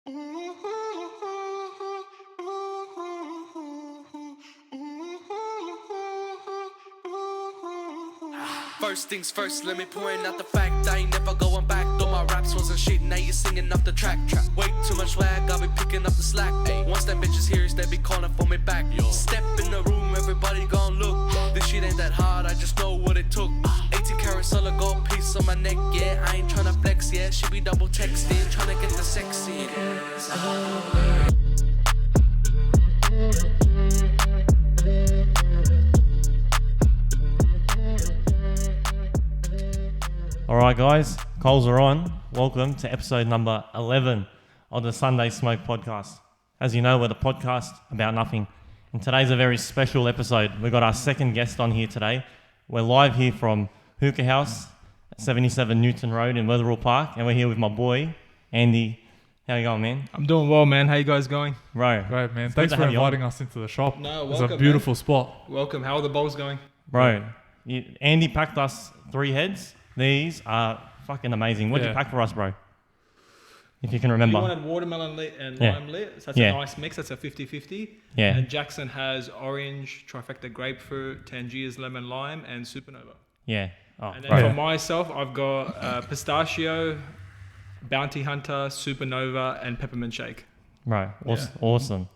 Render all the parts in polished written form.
First things first, let me point out the fact I ain't never going back. Though my raps wasn't shit, now you singing up the track. Way too much swag, I'll be picking up the slack. Once that bitch is here, they be calling for me back. Step in the room, everybody gon' look. This shit ain't that hard, I just know what it took. 18 karat solid gold piece on my neck, yeah. I ain't tryna flex, yeah. She be double texting, tryna get the sexy. Alright guys, Coles are on. Welcome to episode number 11 of the Sunday Smoke podcast. As you know, we're the podcast about nothing. And today's a very special episode. We've got our second guest on here today. We're live here from Hookah Haus, 77 Newton Road in Wetherill Park. And we're here with my boy, Andy. How you going, man? I'm doing well, man. How you guys going? Bro. Great, man. Thanks for inviting us into the shop. No, it's welcome, a beautiful man. spot. Welcome. How are the bowls going? Bro, Andy packed us 3 heads. These are fucking amazing. What did you pack for us, bro? If you can remember. You wanted watermelon lit and lime lit. So that's a nice mix. That's a 50-50. Yeah. And Jackson has orange, trifecta grapefruit, Tangiers, lemon, lime, and supernova. Yeah. Oh, and then for myself, I've got pistachio, bounty hunter, supernova, and peppermint shake. Right. Awesome.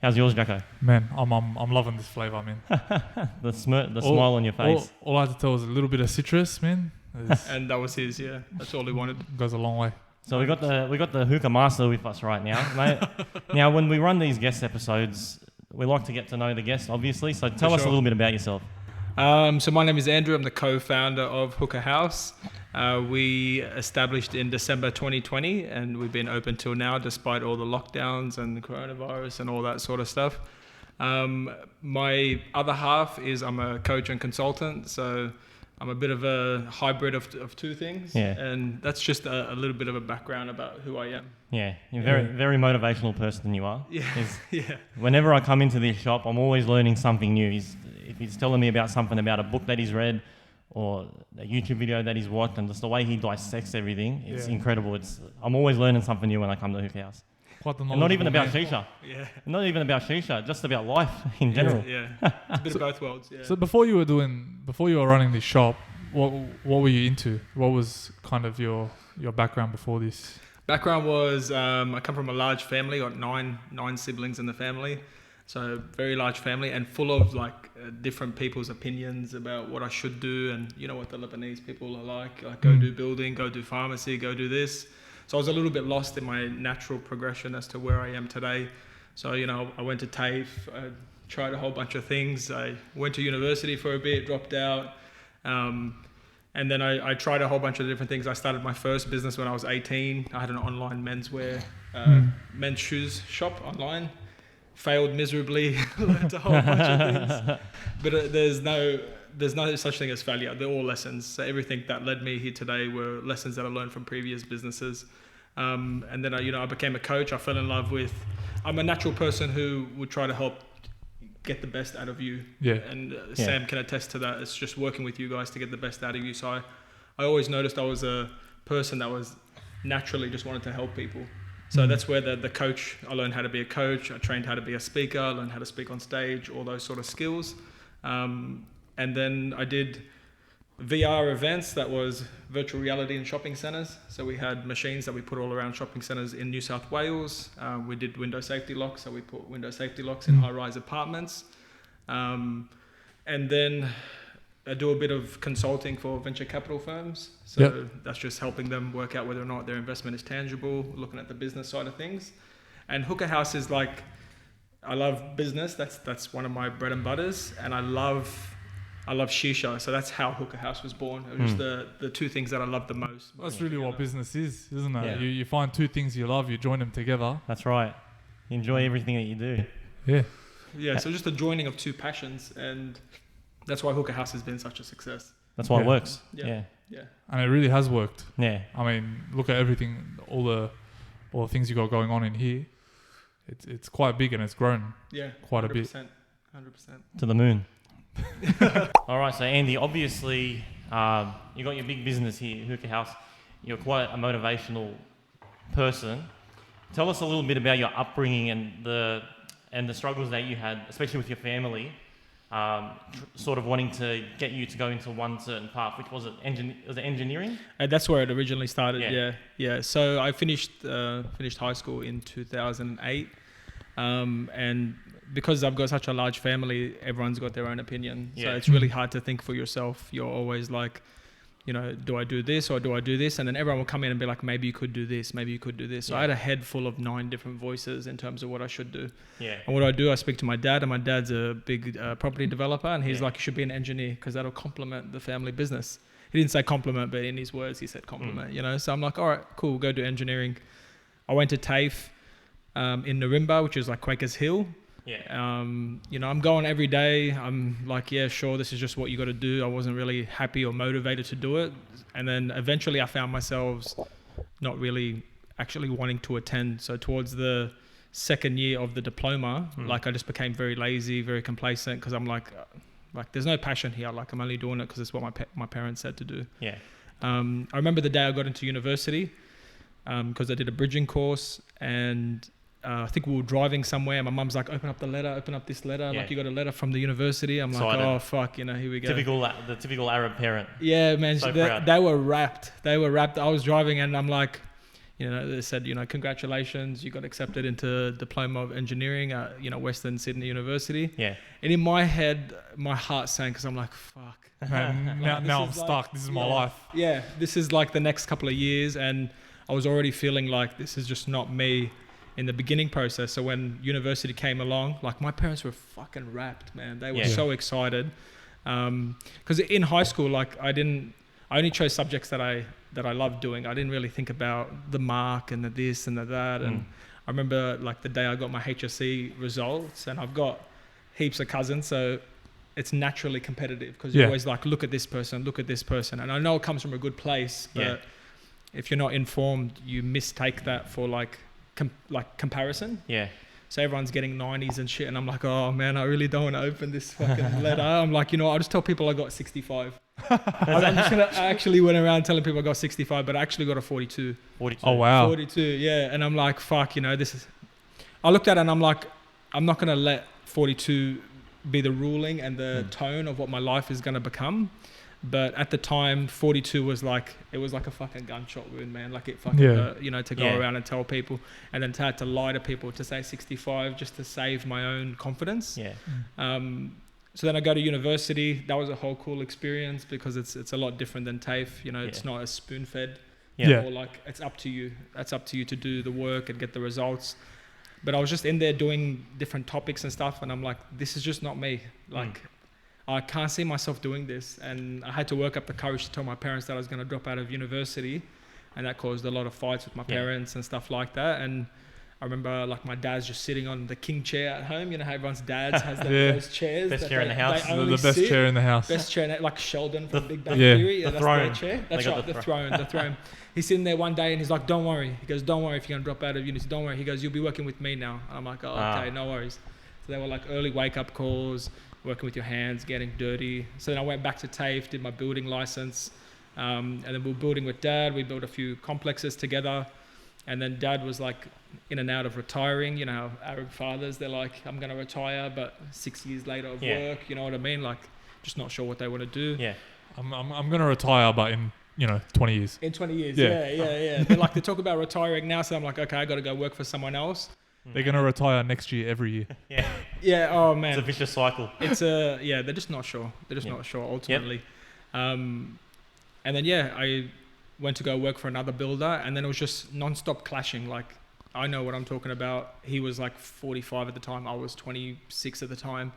How's yours, Jacko? Man, I'm loving this flavour, man. the smile on your face. All I had to tell was a little bit of citrus, man. And that was his, yeah. That's all he wanted. Goes a long way. So we got the hookah master with us right now, mate. Now, when we run these guest episodes, we like to get to know the guest, obviously. So tell us a little bit about yourself. So my name is Andrew. I'm the co-founder of Hookah Haus. We established in December 2020, and we've been open till now, despite all the lockdowns and the coronavirus and all that sort of stuff. My other half is I'm a coach and consultant, so I'm a bit of a hybrid of two things. Yeah. And that's just a little bit of a background about who I am. Yeah, you're very motivational person you are. Yeah. Yeah. Whenever I come into this shop, I'm always learning something new. If he's telling me about something about a book that he's read, or a YouTube video that he's watched, and just the way he dissects everything, it's incredible. I'm always learning something new when I come to Hookah Haus. And not even about Shisha. Yeah. Not even about Shisha, just about life in general. Yeah. It's a bit of both worlds. Yeah. So before you were running this shop, what were you into? What was kind of your background before this? Background was I come from a large family, got nine siblings in the family. So very large family and full of different people's opinions about what I should do, and you know what the Lebanese people are like go do building, go do pharmacy, go do this. So I was a little bit lost in my natural progression as to where I am today. So, I went to TAFE, I tried a whole bunch of things. I went to university for a bit, dropped out. And then I tried a whole bunch of different things. I started my first business when I was 18. I had an online menswear, men's shoes shop online. Failed miserably, learned a whole bunch of things. But there's no such thing as failure. They're all lessons. So everything that led me here today were lessons that I learned from previous businesses. And then I became a coach. I fell in love with. I'm a natural person who would try to help get the best out of you. Yeah. And Sam can attest to that. It's just working with you guys to get the best out of you. So I always noticed I was a person that was naturally just wanted to help people. So that's where the coach, I learned how to be a coach, I trained how to be a speaker, I learned how to speak on stage, all those sort of skills. And then I did VR events, that was virtual reality in shopping centres. So we had machines that we put all around shopping centres in New South Wales. We did window safety locks, so we put window safety locks in high-rise apartments. And then I do a bit of consulting for venture capital firms. So that's just helping them work out whether or not their investment is tangible, looking at the business side of things. And Hookah Haus is I love business. That's one of my bread and butters. And I love Shisha. So that's how Hookah Haus was born. It was just the two things that I love the most. That's really what business is, isn't it? Yeah. You find two things you love, you join them together. That's right. You enjoy everything that you do. Yeah. Yeah, so just the joining of two passions, and that's why Hookah Haus has been such a success. That's why it works. Yeah. And it really has worked. Yeah. I mean, look at everything, all the things you got going on in here. It's quite big and it's grown. Yeah. Quite a bit. 100%. To the moon. All right, so Andy, obviously, you got your big business here, Hookah Haus. You're quite a motivational person. tell us a little bit about your upbringing and the struggles that you had, especially with your family, sort of wanting to get you to go into one certain path, which was it? Was it engineering? That's where it originally started. Yeah. Yeah. So I finished high school in 2008, and because I've got such a large family, everyone's got their own opinion. Yeah. So it's really hard to think for yourself. You're always like, do I do this or do I do this? And then everyone will come in and be like, maybe you could do this, maybe you could do this. So I had a head full of 9 different voices in terms of what I should do. Yeah. And what I do, I speak to my dad, and my dad's a big property developer, and he's like, you should be an engineer because that'll complement the family business. He didn't say compliment, but in his words, he said compliment, So I'm like, all right, cool, go do engineering. I went to TAFE in Narimba, which is like Quakers Hill. Yeah. I'm going every day. I'm like, yeah, sure, this is just what you got to do. I wasn't really happy or motivated to do it. And then eventually I found myself not really actually wanting to attend. So towards the second year of the diploma, like I just became very lazy, very complacent, because I'm like there's no passion here. Like I'm only doing it because it's what my parents said to do. Yeah. I remember the day I got into university because I did a bridging course, and I think we were driving somewhere. My mum's like, open up this letter. Yeah. Like, you got a letter from the university. I'm like, oh, fuck, here we go. The typical Arab parent. Yeah, man. So They were wrapped. I was driving and I'm like, they said, congratulations, you got accepted into Diploma of Engineering at, Western Sydney University. Yeah. And in my head, my heart sank because I'm like, fuck. Man, now I'm stuck. This is my life. Yeah, this is like the next couple of years, and I was already feeling like this is just not me in the beginning process. So when university came along, like my parents were fucking wrapped, man. They were so excited. Because in high school, like I only chose subjects that I loved doing. I didn't really think about the mark and the this and the that. And I remember like the day I got my HSC results, and I've got heaps of cousins, so it's naturally competitive because you're always like, look at this person. And I know it comes from a good place, but if you're not informed, you mistake that for like comparison. Yeah. So everyone's getting 90s and shit, and I'm like, oh man, I really don't want to open this fucking letter. I'm like, I'll just tell people I got 65. I actually went around telling people I got 65, but I actually got a 42. 42. Oh wow. 42, yeah. And I'm like, fuck, this is. I looked at it and I'm like, I'm not gonna let 42 be the ruling and the tone of what my life is gonna become. But at the time, 42 was like, it was like a fucking gunshot wound, man. Like it fucking hurt, to go around and tell people, and then to have to lie to people to say 65 just to save my own confidence. Yeah. So then I go to university. That was a whole cool experience because it's a lot different than TAFE. It's not as spoon-fed. Or like it's up to you. That's up to you to do the work and get the results. But I was just in there doing different topics and stuff, and I'm like, this is just not me. Like. I can't see myself doing this, and I had to work up the courage to tell my parents that I was going to drop out of university, and that caused a lot of fights with my parents and stuff like that. And I remember like my dad's just sitting on the king chair at home. How everyone's dads has those chairs. Best chair in the house. The best chair in the house. Best chair, like Sheldon from Big Bang Theory. The that's throne. their chair. That's right, the throne. He's sitting there one day and he's like, don't worry. He goes, don't worry if you're going to drop out of university. Don't worry. He goes, you'll be working with me now. And I'm like, oh, okay, no worries. So they were like early wake-up calls, working with your hands, getting dirty. So then I went back to TAFE, did my building license, and then we were building with Dad. We built a few complexes together, and then Dad was like in and out of retiring. Arab fathers, they're like, I'm going to retire, but 6 years later of work, you know what I mean? Like, just not sure what they want to do. Yeah. I'm going to retire, but in 20 years. In 20 years, yeah. They talk about retiring now, so I'm like, okay, I got to go work for someone else. They're going to retire next year, every year. Yeah, oh man. It's a vicious cycle. They're just not sure. Not sure ultimately. And then, I went to go work for another builder, and then it was just non-stop clashing. Like, I know what I'm talking about. He was like 45 at the time. I was 26 at the time.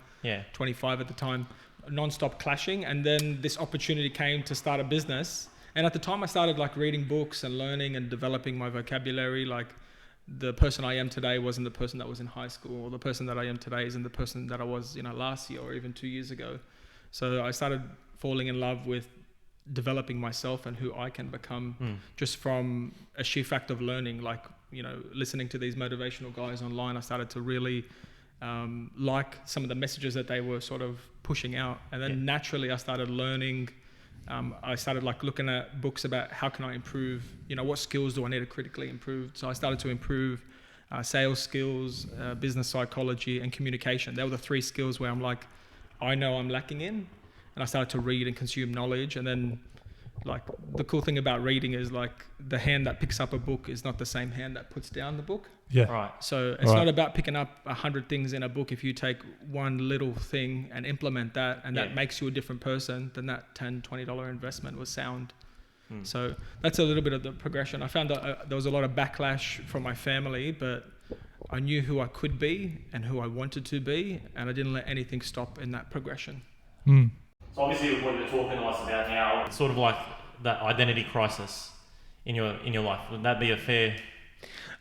25 at the time. Non-stop clashing. And then this opportunity came to start a business. And at the time I started like reading books and learning and developing my vocabulary. Like, the person I am today wasn't the person that was in high school, or the person that I am today isn't the person that I was, last year or even 2 years ago. So I started falling in love with developing myself and who I can become just from a sheer fact of learning. Like, listening to these motivational guys online, I started to really like some of the messages that they were sort of pushing out. And then naturally I started learning I started like looking at books about how can I improve, what skills do I need to critically improve. So I started to improve sales skills, business psychology, and communication. They were the 3 skills where I'm like, I know I'm lacking in. And I started to read and consume knowledge. And then like the cool thing about reading is like the hand that picks up a book is not the same hand that puts down the book. Yeah. Right. So it's not about picking up 100 things in a book. If you take one little thing and implement that, and that makes you a different person, then that $10, $20 investment was sound. So that's a little bit of the progression. I found that there was a lot of backlash from my family, but I knew who I could be and who I wanted to be, and I didn't let anything stop in that progression. So obviously what you're talking to us about now, it's sort of like that identity crisis in your life. Would that be a fair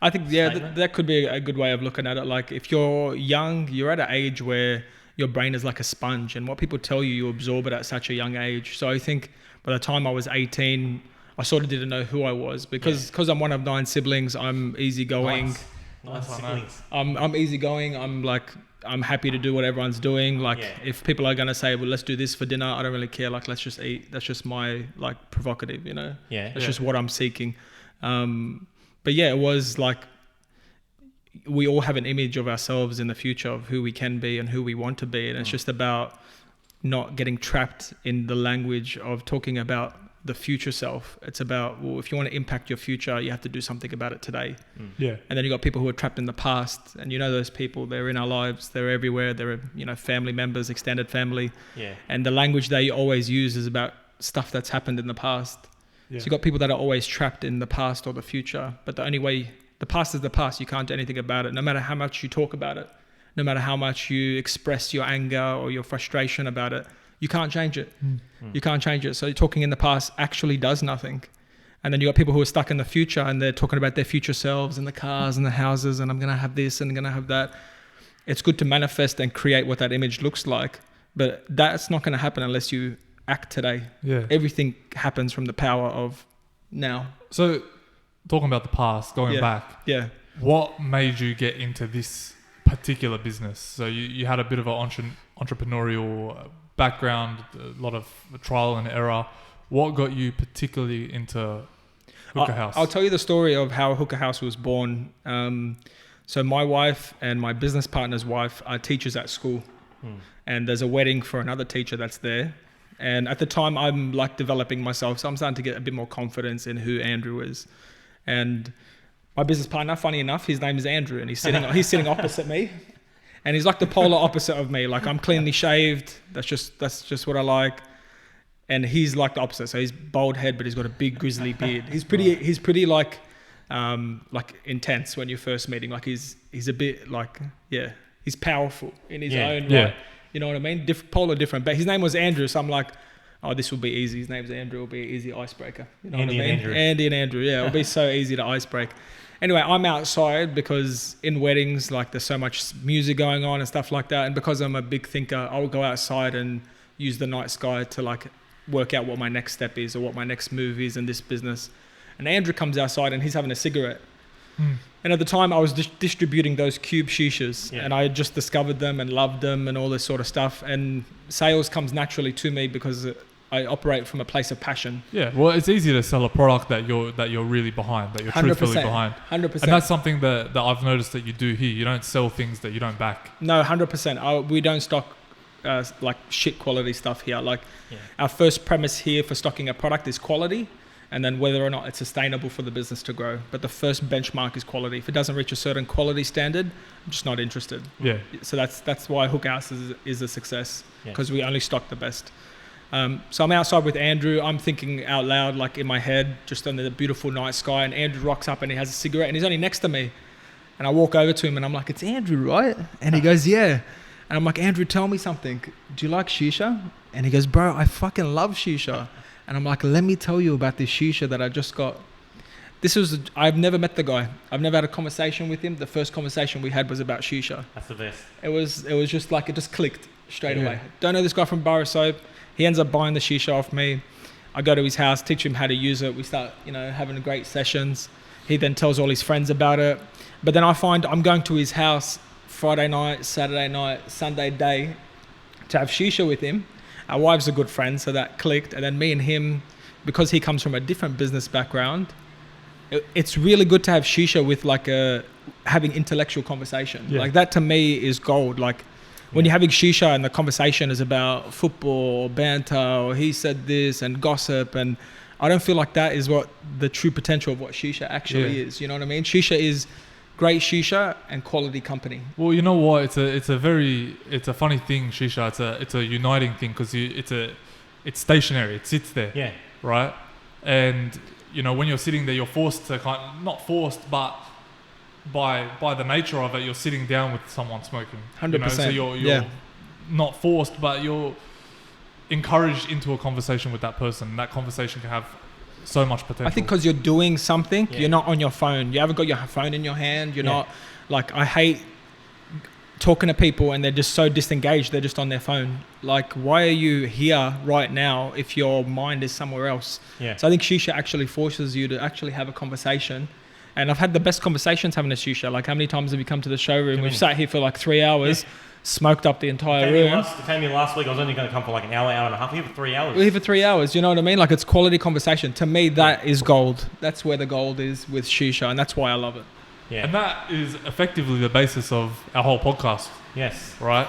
I think, that could be a good way of looking at it. Like if you're young, you're at an age where your brain is like a sponge, and what people tell you, you absorb it at such a young age. So I think by the time I was 18, I sort of didn't know who I was because I'm one of 9 siblings. I'm easygoing. Nice siblings. I'm easygoing. I'm happy to do what everyone's doing. Like if people are going to say, well, let's do this for dinner, I don't really care. Like, let's just eat. That's just my like provocative, That's just what I'm seeking. But yeah, it was like, we all have an image of ourselves in the future of who we can be and who we want to be. And it's just about not getting trapped in the language of talking about the future self. It's about, well, if you want to impact your future, you have to do something about it today. Yeah. And then you got people who are trapped in the past, and those people, they're in our lives, they're everywhere. They're, family members, extended family. Yeah. And the language they always use is about stuff that's happened in the past. Yeah. So you got people that are always trapped in the past or the future, but the only way, the past is the past. You can't do anything about it, no matter how much you talk about it, no matter how much you express your anger or your frustration about it. You can't change it. You can't change it. So talking in the past actually does nothing. And then you got people who are stuck in the future, and they're talking about their future selves and the cars and the houses, and I'm going to have this and I'm going to have that. It's good to manifest and create what that image looks like, but that's not going to happen unless you act today. Yeah. Everything happens from the power of now. So talking about the past, going back, what made you get into this particular business? So you had a bit of an entrepreneurial background, a lot of trial and error. What got you particularly into Hookah Haus? I'll tell you the story of how Hookah Haus was born. So my wife and my business partner's wife are teachers at school, and there's a wedding for another teacher that's there. And at the time, I'm like developing myself, so I'm starting to get a bit more confidence in who Andrew is. And my business partner, funny enough, his name is Andrew, and he's sitting opposite me. And he's like the polar opposite of me. Like, I'm cleanly shaved. That's just what I like. And he's like the opposite. So he's bald head, but he's got a big grizzly beard. He's pretty like intense when you first meet him. Like he's a bit like, he's powerful in his own right. You know what I mean? Polar different. But his name was Andrew. So I'm like, oh, this will be easy. His name's Andrew. It'll be an easy icebreaker. You know Andy what I mean? and Andrew. Andy and Andrew. Yeah, it'll be so easy to icebreak. Anyway, I'm outside because in weddings, like there's so much music going on and stuff like that. And because I'm a big thinker, I'll go outside and use the night sky to like work out what my next step is or what my next move is in this business. And Andrew comes outside and he's having a cigarette. And at the time I was distributing those cube shishas and I had just discovered them and loved them and all this sort of stuff. And sales comes naturally to me because I operate from a place of passion. Yeah, well, it's easy to sell a product that you're really behind, that you're truthfully behind. 100%. And that's something that I've noticed that you do here. You don't sell things that you don't back. No, 100%. We don't stock like shit quality stuff here. Like our first premise here for stocking a product is quality, and then whether or not it's sustainable for the business to grow. But the first benchmark is quality. If it doesn't reach a certain quality standard, I'm just not interested. Yeah. So that's why Hookah Haus is a success, because we only stock the best. So I'm outside with Andrew. I'm thinking out loud, like in my head, just under the beautiful night sky. And Andrew rocks up and he has a cigarette and he's only next to me. And I walk over to him and I'm like, "It's Andrew, right?" And he goes, "Yeah." And I'm like, "Andrew, tell me something. Do you like shisha?" And he goes, "Bro, I fucking love shisha." And I'm like, "Let me tell you about this shisha that I just got." I've never met the guy. I've never had a conversation with him. The first conversation we had was about shisha. That's the best. It was just like, it just clicked straight away. Don't know this guy from Bar Soap. He ends up buying the shisha off me. I go to his house, teach him how to use it. We start, having great sessions. He then tells all his friends about it. But then I find I'm going to his house Friday night, Saturday night, Sunday day to have shisha with him. Our wives are good friends, so that clicked. And then me and him, because he comes from a different business background, it's really good to have Shisha with like having intellectual conversation. Yeah. Like that to me is gold. Like when you're having Shisha and the conversation is about football or banter or he said this and gossip, and I don't feel like that is what the true potential of what Shisha actually is. You know what I mean? Shisha is great Shisha and quality company. Well, you know what? It's a funny thing, Shisha. It's a uniting thing because it's stationary. It sits there. Yeah. Right. And you know, when you're sitting there, you're forced to not forced, but by the nature of it, you're sitting down with someone smoking. 100%. You know? So you're not forced, but you're encouraged into a conversation with that person. That conversation can have so much potential. I think because you're doing something, you're not on your phone. You haven't got your phone in your hand. You're not like, I hate talking to people and they're just so disengaged. They're just on their phone. Like, why are you here right now if your mind is somewhere else? Yeah. So I think Shisha actually forces you to actually have a conversation. And I've had the best conversations having a Shisha. Like, how many times have you come to the showroom? We've sat here for like 3 hours, smoked up the entire room. You came here last week. I was only going to come for like an hour and a half. We're here for 3 hours. We're here for 3 hours. You know what I mean? Like, it's quality conversation. To me, that is gold. That's where the gold is with Shisha, and that's why I love it. Yeah. And that is effectively the basis of our whole podcast. Yes. Right?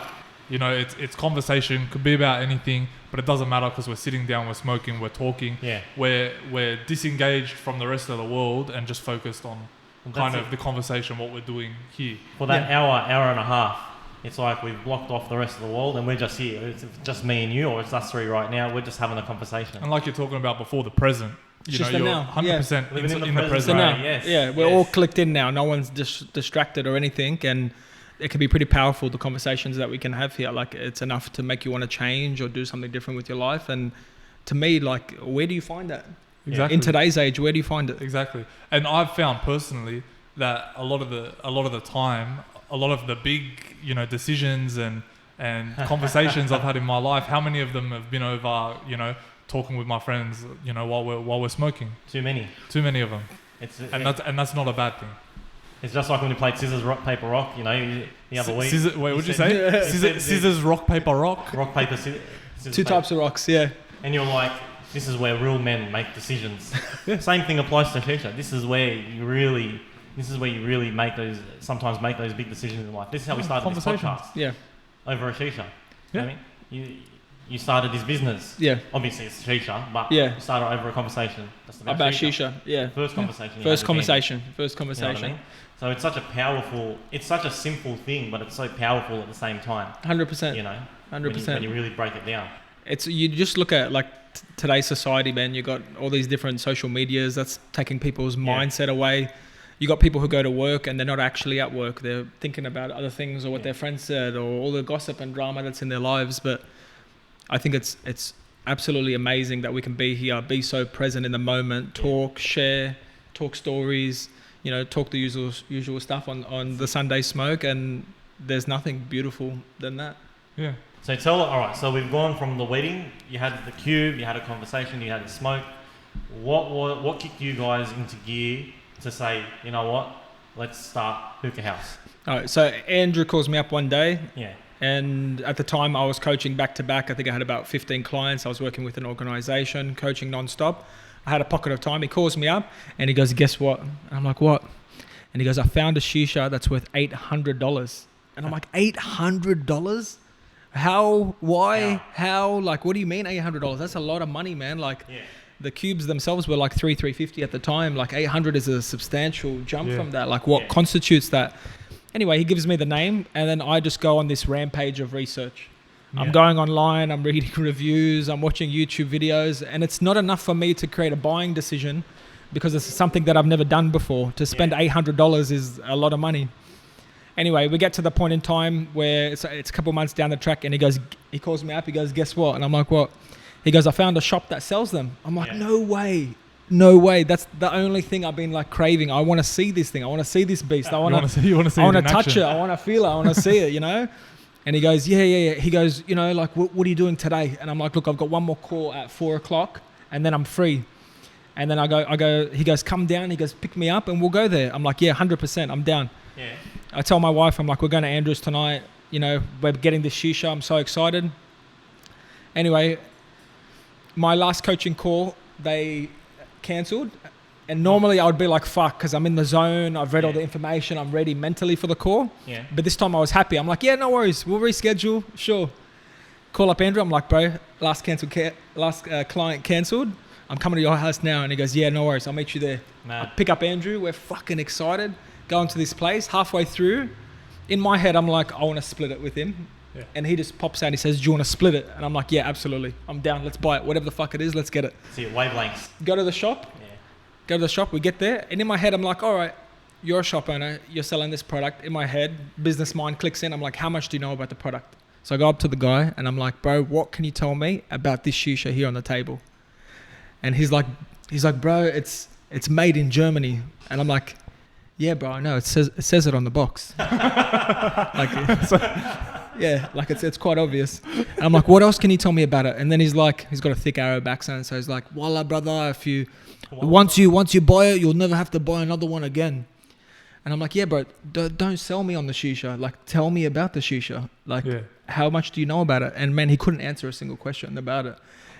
You know, it's conversation, could be about anything, but it doesn't matter because we're sitting down, we're smoking, we're talking. Yeah. We're disengaged from the rest of the world and just focused on kind of the conversation, what we're doing here. For that hour and a half, it's like we've blocked off the rest of the world and we're just here. It's just me and you, or it's us three right now. We're just having a conversation. And like you're talking about before, the present. You Just know, the you're now. 100% Living in the present. So now, Yes. we're all clicked in now. No one's distracted or anything, and it can be pretty powerful, the conversations that we can have here. Like, it's enough to make you want to change or do something different with your life. And to me, like, where do you find that? Exactly. In today's age, where do you find it? Exactly. And I've found personally that a lot of the time, a lot of the big, you know, decisions and conversations I've had in my life, how many of them have been over, you know, talking with my friends, you know, while we're smoking? Too many of them. That's not a bad thing. It's just like when we played scissors, rock, paper, rock, you know, the other week. Wait, what'd you say? Scissors, rock, paper, rock? Rock, paper, scissors. Two types of rocks, yeah. And you're like, this is where real men make decisions. Same thing applies to Shisha. This is where you really sometimes make those big decisions in life. This is how we started this podcast. Yeah. Over a Shisha. Yeah. You know what I mean? You started this business. Yeah. Obviously it's Shisha, but you started over a conversation just about Shisha. Yeah. First conversation. First conversation. You know what I mean? So it's such a simple thing, but it's so powerful at the same time. 100%. You know, 100%. When you really break it down. You just look at like today's society, man. You got all these different social medias that's taking people's mindset away. You got people who go to work and they're not actually at work. They're thinking about other things or what their friends said or all the gossip and drama that's in their lives. But I think it's absolutely amazing that we can be here, be so present in the moment, talk, share, talk stories, you know, talk the usual stuff on the Sunday smoke, and there's nothing beautiful than that. Yeah. So so we've gone from the wedding, you had the cube, you had a conversation, you had the smoke. What kicked you guys into gear to say, you know what, let's start Hookah Haus? All right, so Andrew calls me up one day. Yeah. And at the time I was coaching back to back. I think I had about 15 clients. I was working with an organization, coaching non-stop. I had a pocket of time. He calls me up and he goes, guess what? And I'm like, what? And he goes, I found a Shisha that's worth $800. And I'm like, $800? How? Why? Yeah. How? Like, what do you mean $800? That's a lot of money, man. Like, the cubes themselves were like $350 at the time. Like, 800 is a substantial jump from that. Like, what constitutes that? Anyway, he gives me the name, and then I just go on this rampage of research. I'm going online, I'm reading reviews, I'm watching YouTube videos, and it's not enough for me to create a buying decision because it's something that I've never done before. To spend $800 is a lot of money. Anyway, we get to the point in time where it's a couple months down the track, and he calls me up, he goes, guess what? And I'm like, what? He goes, I found a shop that sells them. I'm like, no way. That's the only thing I've been like craving. I want to see this thing. I want to see this beast. I want to touch it. I want to feel it. I want to see it, you know? And he goes, yeah. He goes, you know, like, what are you doing today? And I'm like, look, I've got one more call at 4:00 and then I'm free. And then I go, he goes, come down. He goes, pick me up and we'll go there. I'm like, yeah, 100%. I'm down. Yeah. I tell my wife, I'm like, we're going to Andrews tonight. You know, we're getting this Shisha. I'm so excited. Anyway, my last coaching call, they cancelled. And normally I would be like, fuck, because I'm in the zone. I've read all the information. I'm ready mentally for the call. Yeah. But this time I was happy. I'm like, yeah, no worries. We'll reschedule. Sure. Call up Andrew. I'm like, bro, last client cancelled. I'm coming to your house now. And he goes, yeah, no worries. I'll meet you there. I pick up Andrew. We're fucking excited. Go into this place. Halfway through, in my head, I'm like, I want to split it with him. Yeah. And he just pops out and he says, do you want to split it? And I'm like, yeah, absolutely. I'm down. Let's buy it. Whatever the fuck it is, let's get it. See, wavelengths. Go to the shop. Go to the shop, we get there, and in my head, I'm like, all right, you're a shop owner, you're selling this product. In my head, business mind clicks in. I'm like, how much do you know about the product? So I go up to the guy, and I'm like, bro, what can you tell me about this shisha here on the table? And he's like, bro, it's made in Germany. And I'm like, yeah, bro, I know. It says it on the box. It's quite obvious. And I'm like, what else can you tell me about it? And then he's got a thick Arab accent, so he's like, wallah, brother, once you buy it, you'll never have to buy another one again. And I'm like, yeah, bro, don't sell me on the shisha. Like, tell me about the shisha. Like, how much do you know about it? And man, he couldn't answer a single question about it.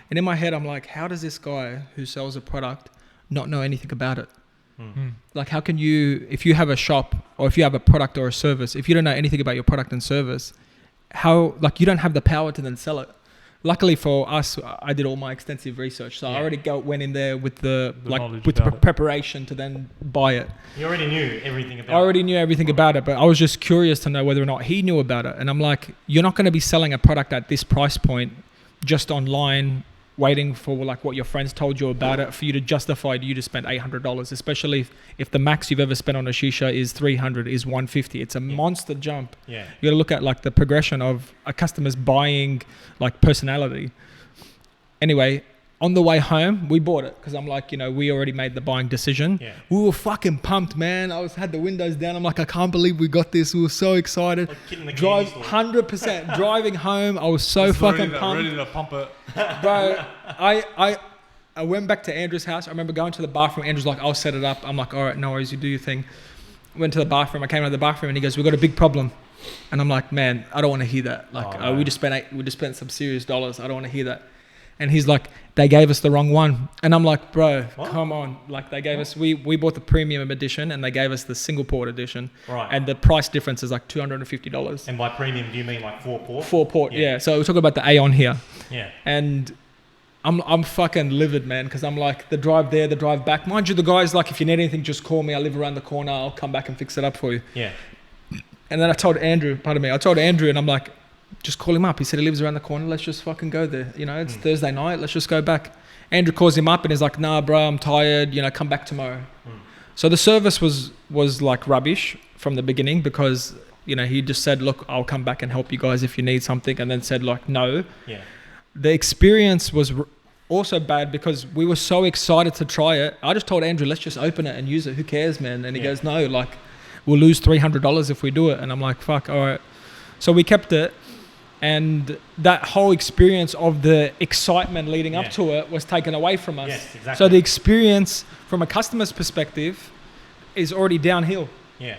And in my head, I'm like, how does this guy who sells a product not know anything about it? Like, how can you, if you have a shop or if you have a product or a service, if you don't know anything about your product and service, you don't have the power to then sell it. Luckily for us, I did all my extensive research, so I already went in there with the preparation to then buy it. You already knew everything about it. I already knew everything about it, but I was just curious to know whether or not he knew about it. And I'm like, you're not going to be selling a product at this price point just online, waiting for what your friends told you about it for you to justify you to spend $800, especially if the max you've ever spent on a shisha is $300, is $150. It's a monster jump. You got to look at the progression of a customer's buying personality. Anyway, on the way home, we bought it because I'm like, we already made the buying decision. We were fucking pumped, man. I had the windows down. I'm like, I can't believe we got this. We were so excited. Drive 100%. Driving home, I was so fucking pumped. Ready to pump it. Bro, I went back to Andrew's house. I remember going to the bathroom. Andrew's like, I'll set it up. I'm like, all right, no worries, you do your thing. Went to the bathroom. I came out of the bathroom and he goes, we've got a big problem. And I'm like, man, I don't want to hear that. We just spent some serious dollars. I don't want to hear that. And he's like, they gave us the wrong one. And I'm like, bro, come on. They gave us, we bought the premium edition and they gave us the single port edition. Right. And the price difference is $250. And by premium, do you mean 4 port? 4 port, yeah. So we're talking about the Aeon here. Yeah. And I'm fucking livid, man, because I'm like, the drive there, the drive back. Mind you, the guy's like, if you need anything, just call me. I live around the corner. I'll come back and fix it up for you. Yeah. And then I told Andrew and I'm like, just call him up. He said he lives around the corner. Let's just fucking go there. It's Thursday night. Let's just go back. Andrew calls him up and he's like, nah, bro, I'm tired. Come back tomorrow. So the service was rubbish from the beginning because, he just said, look, I'll come back and help you guys if you need something. And then said no. Yeah. The experience was also bad because we were so excited to try it. I just told Andrew, let's just open it and use it. Who cares, man? And he goes, no, we'll lose $300 if we do it. And I'm like, fuck, all right. So we kept it. And that whole experience of the excitement leading up to it was taken away from us. Yes, exactly. So the experience from a customer's perspective is already downhill. Yeah.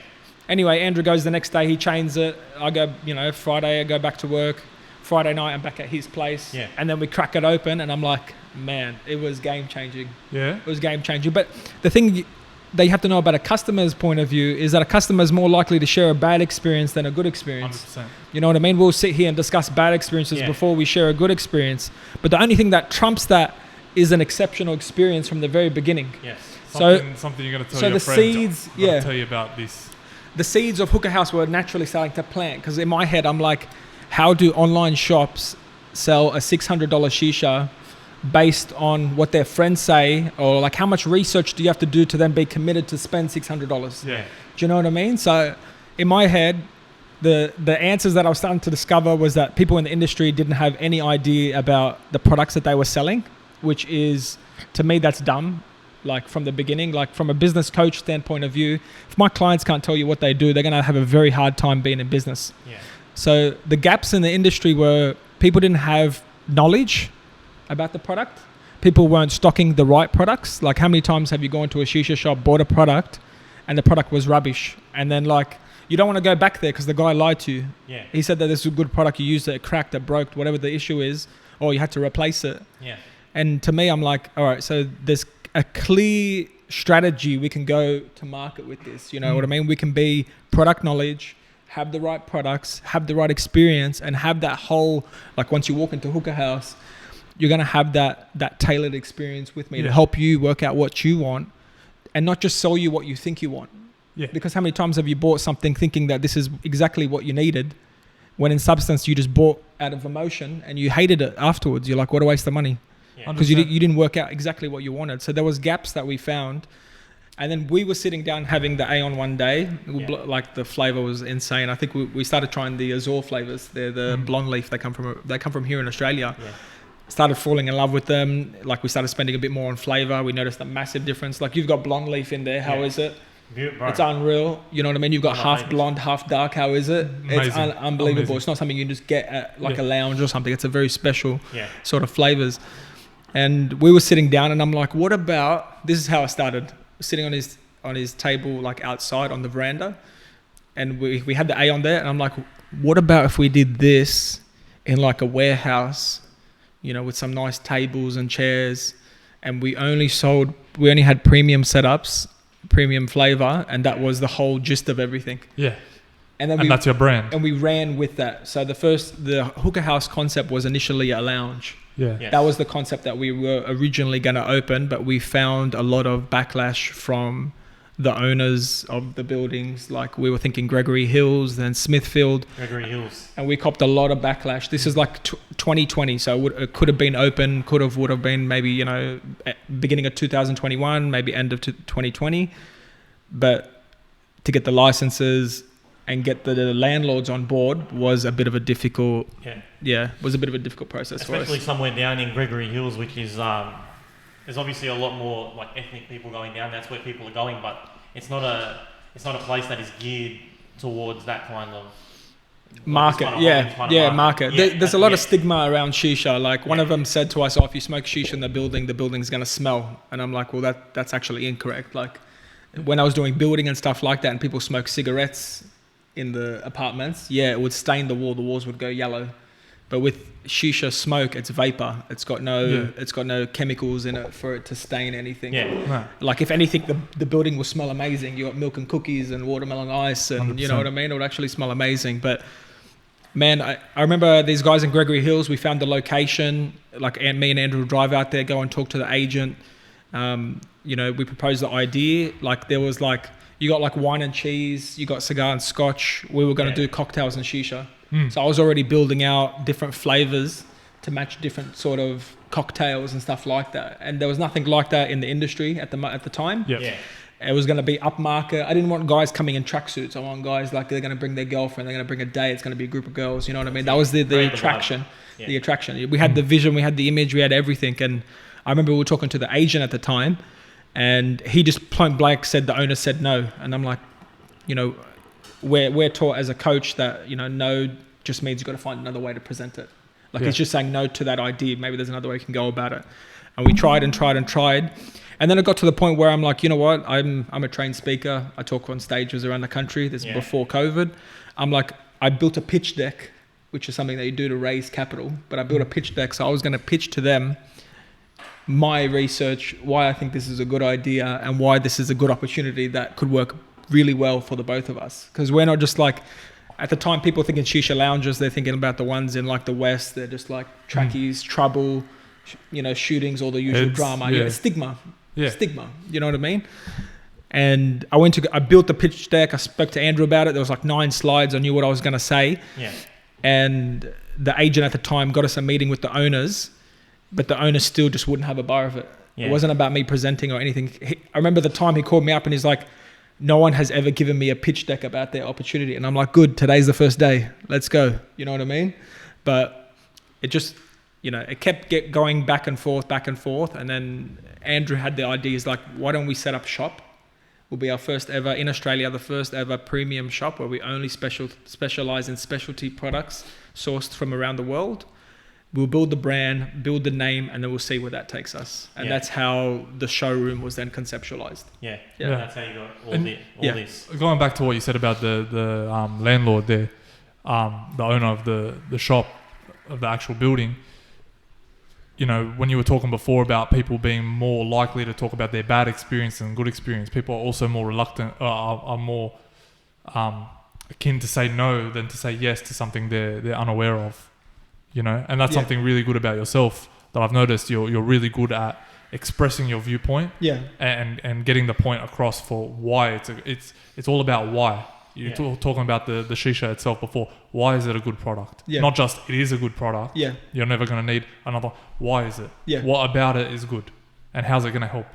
Anyway, Andrew goes the next day, he chains it. I go, Friday, I go back to work. Friday night, I'm back at his place. Yeah. And then we crack it open and I'm like, man, it was game changing. Yeah. It was game changing. But the thing that you have to know about a customer's point of view is that a customer is more likely to share a bad experience than a good experience. 100%. You know what I mean? We'll sit here and discuss bad experiences before we share a good experience. But the only thing that trumps that is an exceptional experience from the very beginning. Yes. Something you're going to tell your friends. I'm going to tell you about this. The seeds of Hookah Haus were naturally starting to plant because in my head, I'm like, how do online shops sell a $600 shisha based on what their friends say, or how much research do you have to do to then be committed to spend $600? Yeah. Do you know what I mean? So in my head, the answers that I was starting to discover was that people in the industry didn't have any idea about the products that they were selling, which is, to me, that's dumb. From the beginning, from a business coach standpoint of view, if my clients can't tell you what they do, they're going to have a very hard time being in business. Yeah. So the gaps in the industry were people didn't have knowledge about the product. People weren't stocking the right products. How many times have you gone to a shisha shop, bought a product, and the product was rubbish? And then you don't want to go back there because the guy lied to you. Yeah. He said that this is a good product, you used it, it cracked, it broke, whatever the issue is. or you had to replace it. Yeah. And to me, I'm like, all right, so there's a clear strategy we can go to market with this. You know what I mean? We can be product knowledge, have the right products, have the right experience, and have that whole, like once you walk into Hookah Haus, you're going to have that tailored experience with me to help you work out what you want and not just sell you what you think you want. Yeah. Because how many times have you bought something thinking that this is exactly what you needed, when in substance you just bought out of emotion and you hated it afterwards? You're like, what a waste of money. Because you didn't work out exactly what you wanted. So there was gaps that we found. And then we were sitting down having the Aeon one day. Like the flavor was insane. I think we started trying the Azure flavors. They're the blonde leaf. They come from here in Australia. Yeah. Started falling in love with them. Like we started spending a bit more on flavor. We noticed a massive difference. Like you've got blonde leaf in there. How is it? It's unreal. You know what I mean? You've got half blonde, half dark. How is it? Amazing. It's unbelievable. Amazing. It's not something you just get at like a lounge or something. It's a very special sort of flavors. And we were sitting down and I'm like, what about, this is how I started, sitting on his table, like outside on the veranda. And we had the Aeon there. And I'm like, what about if we did this in like a warehouse, you know, with some nice tables and chairs. And we only had premium setups, premium flavor. And that was the whole gist of everything. Yeah. And that's your brand. And we ran with that. So the Hookah Haus concept was initially a lounge. Yeah. Yes. That was the concept that we were originally going to open, but we found a lot of backlash from the owners of the buildings. Like we were thinking Gregory Hills, then Smithfield. Gregory Hills. And we copped a lot of backlash. This is like 2020, so it could have been open, would have been maybe, you know, beginning of 2021, maybe end of 2020. But to get the licenses and get the landlords on board was a bit of a difficult process, especially for us. Especially somewhere down in Gregory Hills, which is there's obviously a lot more like ethnic people going down. That's where people are going, but it's not a place that is geared towards that kind of market. Market. There's a lot of stigma around shisha. Like one of them said to us, "Oh, if you smoke shisha in the building's gonna smell." And I'm like, "Well, that's actually incorrect." Like when I was doing building and stuff like that, and people smoke cigarettes in the apartments, it would stain the walls would go yellow. But with shisha smoke, it's vapor. It's got no chemicals in it for it to stain anything. Right. Like if anything, the building will smell amazing. You got milk and cookies and watermelon ice, and 100%. You know what I mean? It would actually smell amazing. But man, I remember these guys in Gregory Hills. We found the location. Like me and Andrew would drive out there, go and talk to the agent. You know, we proposed the idea. Like there was like, you got like wine and cheese, you got cigar and scotch. We were going to do cocktails and shisha. So I was already building out different flavors to match different sort of cocktails and stuff like that. And there was nothing like that in the industry at the time. Yep. It was going to be upmarket. I didn't want guys coming in tracksuits. I want guys like they're going to bring their girlfriend, they're going to bring a date. It's going to be a group of girls. You know what I mean? That was the attraction. The attraction. We had the vision, we had the image, we had everything. And I remember we were talking to the agent at the time, and he just point blank said the owner said no. And I'm like, you know, we're taught as a coach that, you know, no just means you've got to find another way to present it. Like it's just saying no to that idea. Maybe there's another way you can go about it. And we tried and tried and tried. And then it got to the point where I'm like, you know what? I'm a trained speaker. I talk on stages around the country. This is before COVID. I'm like, I built a pitch deck, which is something that you do to raise capital. But I built a pitch deck. So I was going to pitch to them my research, why I think this is a good idea and why this is a good opportunity that could work really well for the both of us. Because we're not just like, at the time, people thinking shisha lounges, they're thinking about the ones in like the West. They're just like trackies, trouble, you know, shootings, all the usual drama. Stigma. Stigma. You know what I mean? And I built the pitch deck. I spoke to Andrew about it. There was like 9 slides. I knew what I was going to say. Yeah. And the agent at the time got us a meeting with the owners, but the owners still just wouldn't have a bar of it. Yeah. It wasn't about me presenting or anything. I remember the time he called me up and he's like, no one has ever given me a pitch deck about their opportunity. And I'm like, good, today's the first day. Let's go. You know what I mean? But it just, you know, it kept going back and forth. And then Andrew had the idea, he's like, why don't we set up shop? We'll be our first ever, in Australia, the first ever premium shop where we only specialize in specialty products sourced from around the world. We'll build the brand, build the name, and then we'll see where that takes us. And that's how the showroom was then conceptualized. Yeah. That's how you got all this. Going back to what you said about the landlord there, the owner of the shop, of the actual building, you know, when you were talking before about people being more likely to talk about their bad experience than good experience, people are also more reluctant, are more akin to say no than to say yes to something they're unaware of, you know. And that's something really good about yourself that I've noticed. You're really good at expressing your viewpoint, and getting the point across for why it's all about why. You're talking about the Shisha itself before. Why is it a good product? Not just it is a good product. You're never going to need another. Why is it? What about it is good, and how's it going to help?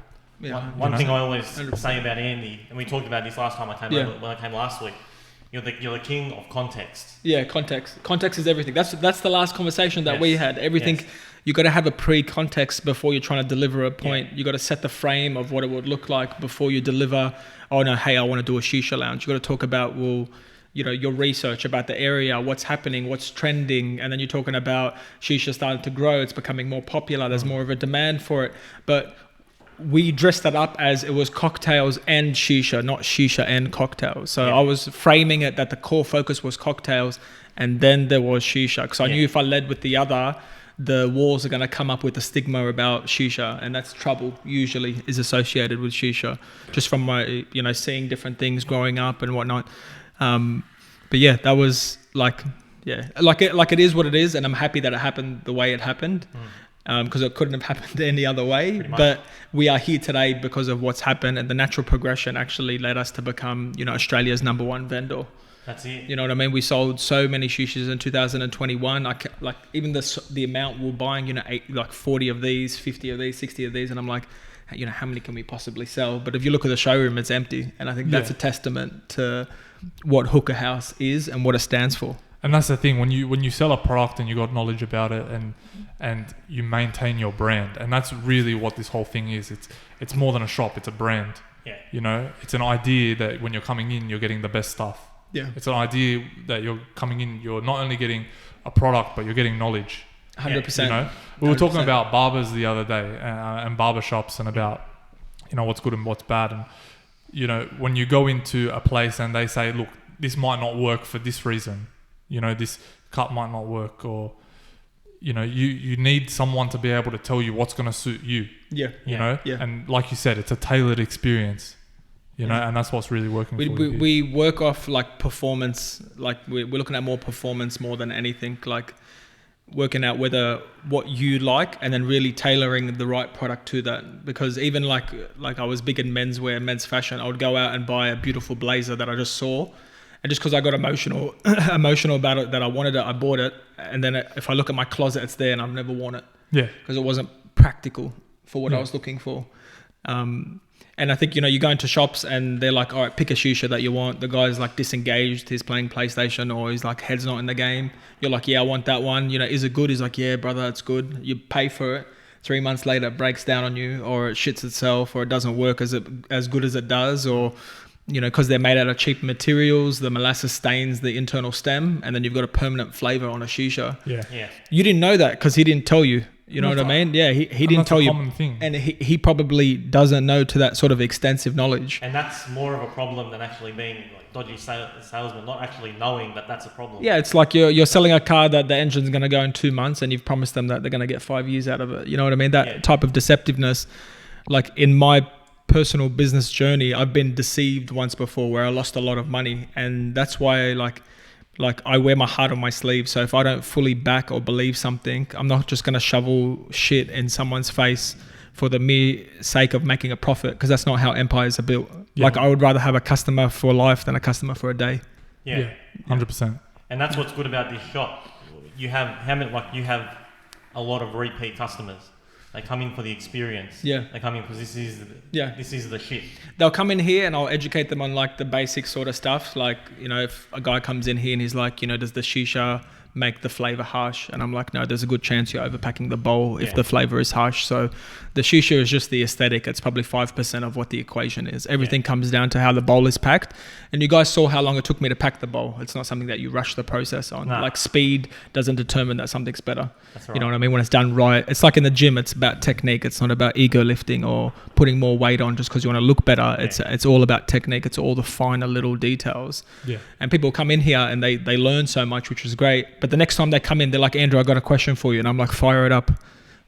One thing I always say about Andy, and we talked about this last time I came over, when I came last week. You're the king of context. Yeah, context is everything. That's the last conversation that we had. Everything. You got to have a pre-context before you're trying to deliver a point. You got to set the frame of what it would look like before you deliver. Oh no, hey, I want to do a shisha lounge. You got to talk about, well, you know, your research about the area, what's happening, what's trending, and then you're talking about shisha starting to grow. It's becoming more popular. There's more of a demand for it. But we dressed that up as it was cocktails and shisha, not shisha and cocktails. So I was framing it that the core focus was cocktails, and then there was shisha, because I knew if I led with the other, the walls are going to come up with a stigma about shisha, and that's trouble usually is associated with shisha, just from my, you know, seeing different things growing up and whatnot. But yeah, that was like it is what it is, and I'm happy that it happened the way it happened, because it couldn't have happened any other way. But we are here today because of what's happened, and the natural progression actually led us to become, you know, Australia's #1 vendor. That's it. You know what I mean? We sold so many shishas in 2021. Like even the amount we're buying, you know, 40 of these, 50 of these, 60 of these, and I'm like, you know, how many can we possibly sell? But if you look at the showroom, it's empty, and I think that's a testament to what Hookah Haus is and what it stands for. And that's the thing, when you sell a product and you got knowledge about it, and you maintain your brand, and that's really what this whole thing is. It's more than a shop; it's a brand. Yeah. You know, it's an idea that when you're coming in, you're getting the best stuff. Yeah. It's an idea that you're coming in, you're not only getting a product, but you're getting knowledge. 100%. You know, we were talking about barbers the other day, and barber shops, and about, you know, what's good and what's bad. And, you know, when you go into a place and they say, look, this might not work for this reason, you know, this cut might not work, or, you know, you need someone to be able to tell you what's going to suit you. Yeah. You know, and like you said, it's a tailored experience. You know, and that's what's really working for you. We work off like performance, like we're looking at more performance more than anything, like working out what you like, and then really tailoring the right product to that. Because even like I was big in menswear, men's fashion, I would go out and buy a beautiful blazer that I just saw, and just because I got emotional about it, that I wanted it, I bought it, and then if I look at my closet, it's there, and I've never worn it. Yeah. Because it wasn't practical for what I was looking for. And I think, you know, you go into shops and they're like, all right, pick a shisha that you want. The guy's like disengaged, he's playing PlayStation, or he's like head's not in the game. You're like, yeah, I want that one. You know, is it good? He's like, yeah, brother, it's good. You pay for it. 3 months later, it breaks down on you, or it shits itself, or it doesn't work as good as it does, or, you know, because they're made out of cheap materials, the molasses stains the internal stem, and then you've got a permanent flavor on a shisha. Yeah. You didn't know that because he didn't tell you. You know what I mean? Yeah, he didn't tell you. That's a common thing. And he probably doesn't know to that sort of extensive knowledge. And that's more of a problem than actually being like dodgy salesman, not actually knowing that that's a problem. Yeah, it's like you're selling a car that the engine's going to go in 2 months, and you've promised them that they're going to get 5 years out of it. You know what I mean? That type of deceptiveness. Like in my personal business journey, I've been deceived once before where I lost a lot of money, and that's why like I wear my heart on my sleeve. So if I don't fully back or believe something, I'm not just going to shovel shit in someone's face for the mere sake of making a profit, because that's not how empires are built. Yeah. Like I would rather have a customer for life than a customer for a day. Yeah. 100%. And that's what's good about this shop. You have you have a lot of repeat customers. They come in for the experience. Yeah. They come in because this is the shit. They'll come in here and I'll educate them on like the basic sort of stuff. Like, you know, if a guy comes in here and he's like, you know, does the shisha make the flavor harsh? And I'm like, no, there's a good chance you're overpacking the bowl if the flavor is harsh. So the shisha is just the aesthetic. It's probably 5% of what the equation is. Everything comes down to how the bowl is packed. And you guys saw how long it took me to pack the bowl. It's not something that you rush the process on. Nah. Like speed doesn't determine that something's better. That's right. You know what I mean? When it's done right, it's like in the gym, it's about technique. It's not about ego lifting or putting more weight on just because you want to look better. Yeah. It's all about technique. It's all the finer little details. Yeah. And people come in here and they learn so much, which is great. But the next time they come in, they're like, Andrew, I got a question for you. And I'm like, fire it up.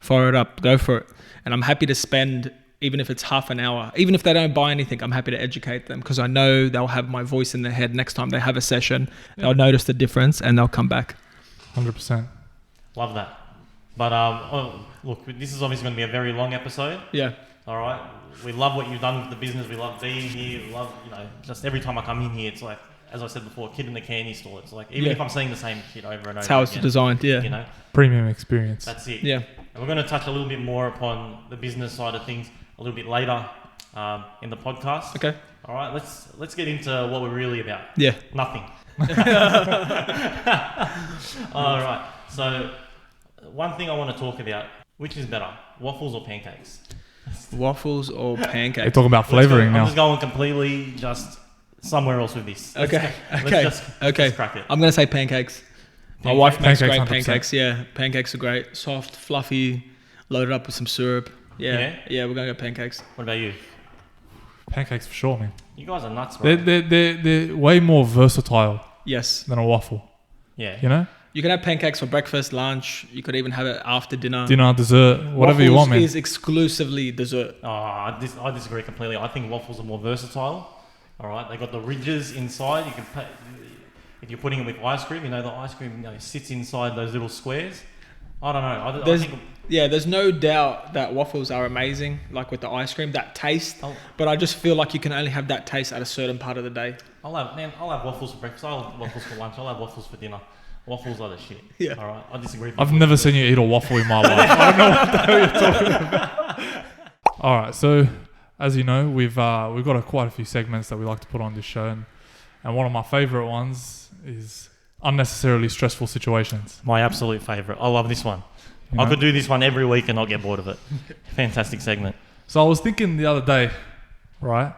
fire it up, go for it. And I'm happy to spend, even if it's half an hour, even if they don't buy anything, I'm happy to educate them because I know they'll have my voice in their head next time they have a session. They'll notice the difference and they'll come back. 100%. Love that. But look, this is obviously going to be a very long episode. Yeah. All right. We love what you've done with the business. We love being here. We love, just every time I come in here, it's like, as I said before, a kid in the candy store. It's like, even if I'm seeing the same shit over and over. That's how it's designed. Yeah. Premium experience. That's it. Yeah. And we're going to touch a little bit more upon the business side of things a little bit later in the podcast. Okay. All right. Let's get into what we're really about. Yeah. Nothing. All right. So one thing I want to talk about, which is better, waffles or pancakes? Waffles or pancakes? We're talking about flavouring now. I'm just going completely just somewhere else with this. Okay. Let's crack it. I'm going to say pancakes. My wife makes great 100%. pancakes. Yeah. Pancakes are great. Soft, fluffy, loaded up with some syrup. Yeah, we're going to go pancakes. What about you? Pancakes for sure, man. You guys are nuts, bro. They're way more versatile Yes. than a waffle. Yeah. You know? You can have pancakes for breakfast, lunch. You could even have it after dinner. Dinner, dessert, whatever you want, man. Waffles is exclusively dessert. Oh, I disagree completely. I think waffles are more versatile. All right, they got the ridges inside. You can put, if you're putting it with ice cream, the ice cream sits inside those little squares. I don't know. I think there's no doubt that waffles are amazing, like with the ice cream, that taste. But I just feel like you can only have that taste at a certain part of the day. I'll have waffles for breakfast. I'll have waffles for lunch. I'll have waffles for dinner. Waffles are the shit. Yeah. All right, I disagree. I've never seen you eat a waffle in my life. I don't know what the hell you're talking about. All right, so as you know, we've got quite a few segments that we like to put on this show, and one of my favourite ones is unnecessarily stressful situations. My absolute favourite. I love this one. You I know? could do this one every week and not get bored of it. Fantastic segment. So I was thinking the other day, right?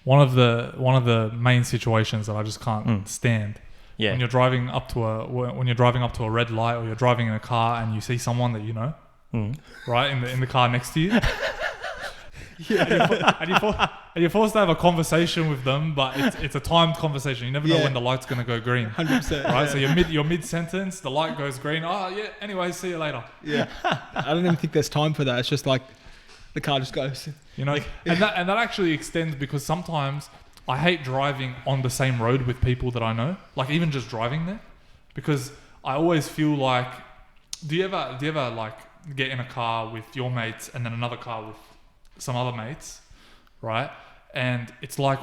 One of the main situations that I just can't stand. Yeah. When you're driving up to a red light, or you're driving in a car and you see someone that you know, right, in the car next to you. Yeah. And you're forced to have a conversation with them, but it's a timed conversation. You never know when the light's going to go green. 100%. Right? Yeah. So you're mid sentence, the light goes green. Oh yeah. Anyway, see you later. Yeah. I don't even think there's time for that. It's just like the car just goes. And that actually extends because sometimes I hate driving on the same road with people that I know, like even just driving there, because I always feel like, do you ever like get in a car with your mates and then another car with some other mates, right? And it's like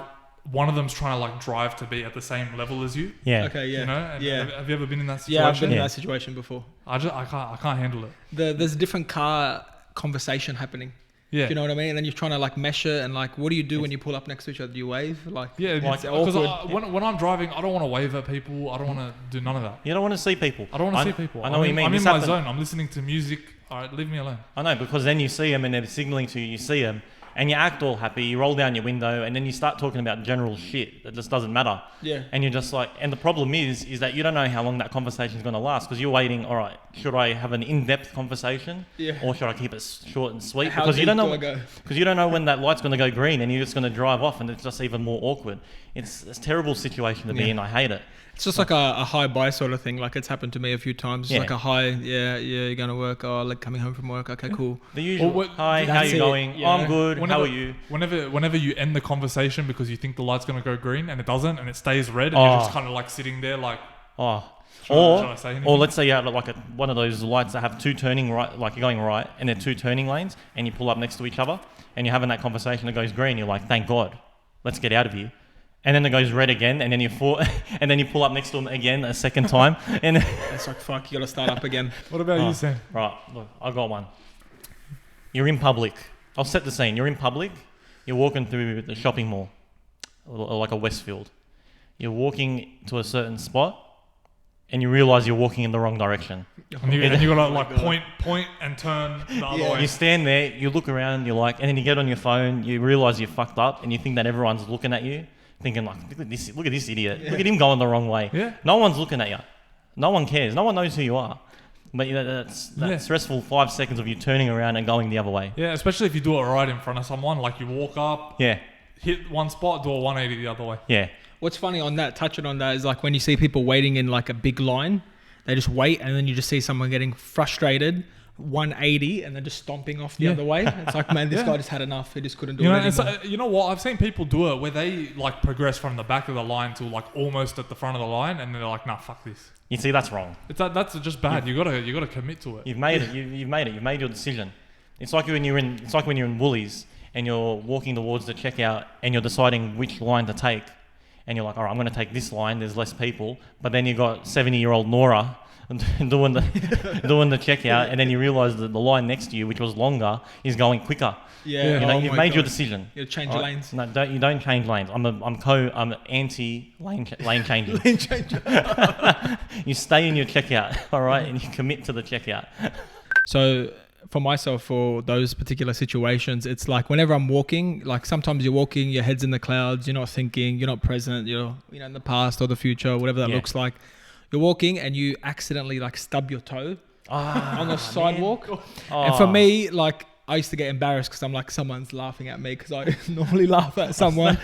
one of them's trying to like drive to be at the same level as you. Yeah. Okay. Yeah. You know? And have you ever been in that situation? Yeah, I've been in that situation before. I can't handle it. There's a different car conversation happening. Yeah. Do you know what I mean? And then you're trying to like measure and like, what do you do when you pull up next to each other? Do you wave? Like, yeah, like because when I'm driving, I don't want to wave at people. I don't want to do none of that. You don't want to see people. I don't want to see people. I know what you mean. I'm in my zone. I'm listening to music. All right, leave me alone. I know, because then you see them and they're signaling to you. You see them and you act all happy. You roll down your window and then you start talking about general shit that just doesn't matter. Yeah. And you're just like, and the problem is that you don't know how long that conversation is going to last because you're waiting. All right, should I have an in-depth conversation? Yeah. Or should I keep it short and sweet? How because you don't know. do I go? Because you don't know when that light's going to go green and you're just going to drive off and it's just even more awkward. It's a terrible situation to be in. I hate it. It's just like a hi bye sort of thing. Like it's happened to me a few times. It's like a hi, yeah, you're going to work. Oh, like coming home from work. Okay, cool. The usual. Hi, how you going? Yeah. I'm good. How are you? Whenever you end the conversation because you think the light's going to go green and it doesn't and it stays red and you're just kind of like sitting there like... Should I say anything? Or let's say you have like one of those lights that have two turning right, like you're going right and they're two turning lanes and you pull up next to each other and you're having that conversation that goes green. You're like, thank God, let's get out of here. And then it goes red again, and then you pull up next to them again a second time, and it's like fuck, you got to start up again. What about you, Sam? Right, look, I got one. You're in public. I'll set the scene. You're in public. You're walking through the shopping mall, or like a Westfield. You're walking to a certain spot, and you realise you're walking in the wrong direction. And you got to like point and turn the other way. You stand there, you look around, you're like, and then you get on your phone, you realise you fucked up, and you think that everyone's looking at you. Thinking like, look at this idiot. Yeah. Look at him going the wrong way. Yeah. No one's looking at you. No one cares. No one knows who you are. But that stressful 5 seconds of you turning around and going the other way. Yeah, especially if you do it right in front of someone. Like you walk up, hit one spot, do a 180 the other way. Yeah. What's funny on that, touching on that, is like when you see people waiting in like a big line, they just wait and then you just see someone getting frustrated 180 and then just stomping off the other way. It's like, man, this guy just had enough. He just couldn't do it anymore. So, you know what? I've seen people do it where they like progress from the back of the line to like almost at the front of the line, and they're like, nah, fuck this. You see, that's wrong. That's just bad. You gotta commit to it. You've made it. You've made it. You've made your decision. It's like when you're in Woolies and you're walking towards the checkout and you're deciding which line to take, and you're like, all right, I'm going to take this line. There's less people, but then you got 70-year-old Nora doing the checkout, and then you realise that the line next to you, which was longer, is going quicker. Yeah, you know, you've made your decision. You change your lanes. No, you don't change lanes. I'm anti lane changing. Lane changer. You stay in your checkout, all right, and you commit to the checkout. So for myself, for those particular situations, it's like whenever I'm walking, like sometimes you're walking, your head's in the clouds, you're not thinking, you're not present, you're in the past or the future, whatever that looks like. You're walking and you accidentally like stub your toe on the sidewalk. And for me, like, I used to get embarrassed because I'm like, someone's laughing at me because I normally laugh at someone.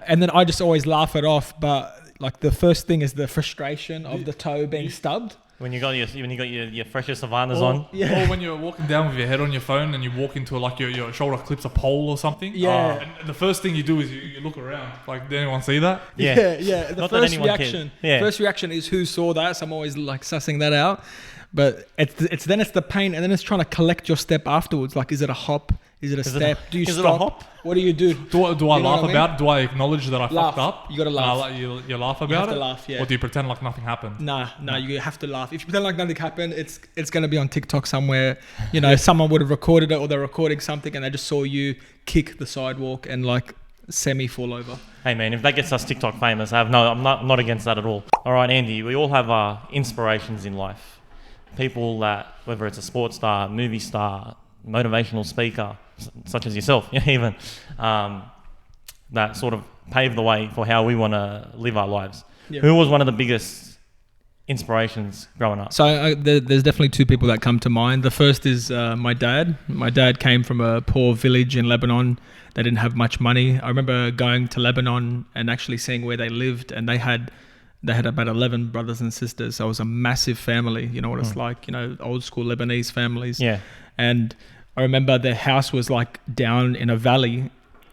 And then I just always laugh it off. But like the first thing is the frustration of the toe being stubbed. When you got your freshest Havanas on. Yeah. Or when you're walking down with your head on your phone and you walk into like your shoulder clips a pole or something. Yeah. And the first thing you do is you look around. Like, did anyone see that? Yeah. The Not first reaction. Yeah. First reaction is who saw that. So I'm always like sussing that out. But it's the pain, and then it's trying to collect your step afterwards. Like, is it a hop? Is it a step? Do you stop? Is it a hop? What do you do? Do I laugh about it? Do I acknowledge that I fucked up? You gotta laugh. You laugh about it? You have to laugh, yeah. Or do you pretend like nothing happened? Nah, you have to laugh. If you pretend like nothing happened, it's going to be on TikTok somewhere. You know, someone would have recorded it, or they're recording something and they just saw you kick the sidewalk and like semi-fall over. Hey man, if that gets us TikTok famous, I'm not against that at all. All right, Andy, we all have inspirations in life. People that, whether it's a sports star, movie star, motivational speaker, such as yourself, even, that sort of paved the way for how we want to live our lives. Yeah. Who was one of the biggest inspirations growing up? So there's definitely two people that come to mind. The first is my dad. My dad came from a poor village in Lebanon. They didn't have much money. I remember going to Lebanon and actually seeing where they lived, and they had about 11 brothers and sisters. So it was a massive family. You know what it's like, old school Lebanese families. Yeah. And I remember their house was like down in a valley,